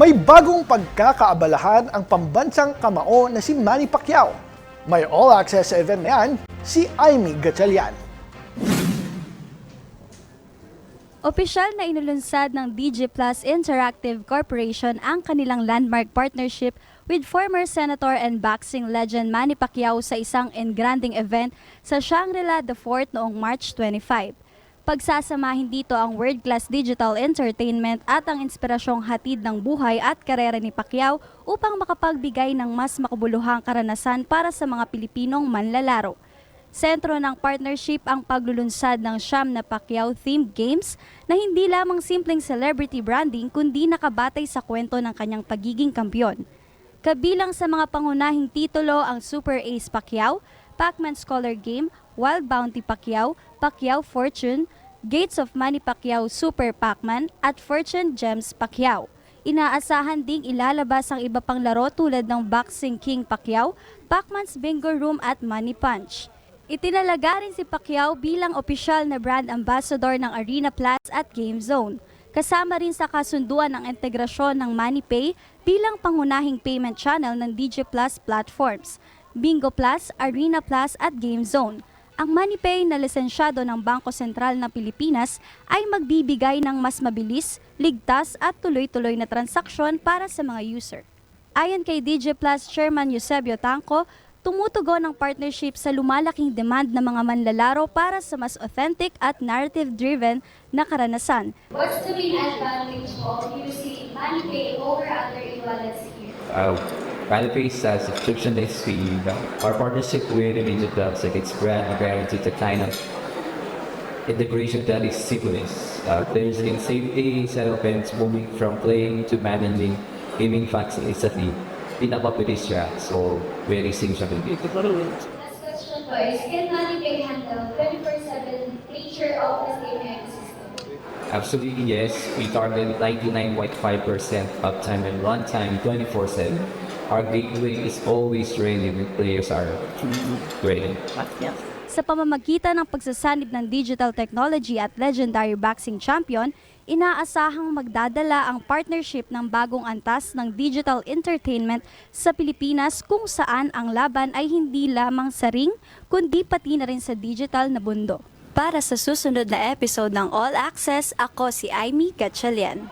May bagong pagkakaabalahan ang pambansang kamao na si Manny Pacquiao. May all-access sa event na yan, si Aimee Gatchalian. Opisyal na inulunsad ng DG Plus Interactive Corporation ang kanilang landmark partnership with former Senator and boxing legend Manny Pacquiao sa isang engranding event sa Shangri-La The Fort noong March 25. Pagsasamahin dito ang world-class digital entertainment at ang inspirasyong hatid ng buhay at karera ni Pacquiao upang makapagbigay ng mas makabuluhang karanasan para sa mga Pilipinong manlalaro. Sentro ng partnership ang paglulunsad ng 9 na Pacquiao-themed games na hindi lamang simpleng celebrity branding kundi nakabatay sa kwento ng kanyang pagiging kampiyon. Kabilang sa mga pangunahing titulo ang Super Ace Pacquiao, Pac-Man Scholar Game, Wild Bounty Pacquiao, Pacquiao Fortune, Gates of Manny Pacquiao Super Pac-Man at Fortune Gems Pacquiao. Inaasahan ding ilalabas ang iba pang laro tulad ng Boxing King Pacquiao, Pac-Man's Bingo Room at Money Punch. Itinalaga rin si Pacquiao bilang opisyal na brand ambassador ng Arena Plus at Game Zone. Kasama rin sa kasunduan ang integrasyon ng MoneyPay bilang pangunahing payment channel ng DG Plus platforms, Bingo Plus, Arena Plus at Game Zone. Ang MoneyPay na lisensyado ng Bangko Sentral ng Pilipinas ay magbibigay ng mas mabilis, ligtas at tuloy-tuloy na transaksyon para sa mga user. Ayon kay DG Plus Chairman Eusebio Tanco, tumutugon ang partnership sa lumalaking demand ng mga manlalaro para sa mas authentic at narrative-driven na karanasan. What's the main advantage of using MoneyPay over other e-wallets here? MoneyPay is a subscription-based fee. Our partnership with Digital its brand guaranteed the kind of integration that is seamless. There's in safety, settlements moving from playing to managing gaming funds instantly. Pinapabilis siya, so very safe siya. Last question po is, can MoneyPay handle 24/7 nature of the same ecosystem? Absolutely yes. We target 99.5% uptime and runtime 24/7. Our gateway is always ready when players are ready. Sa pamamagitan ng pagsasanib ng digital technology at legendary boxing champion, inaasahang magdadala ang partnership ng bagong antas ng digital entertainment sa Pilipinas kung saan ang laban ay hindi lamang sa ring, kundi pati na rin sa digital na mundo. Para sa susunod na episode ng All Access, ako si Aimee Gatchalian.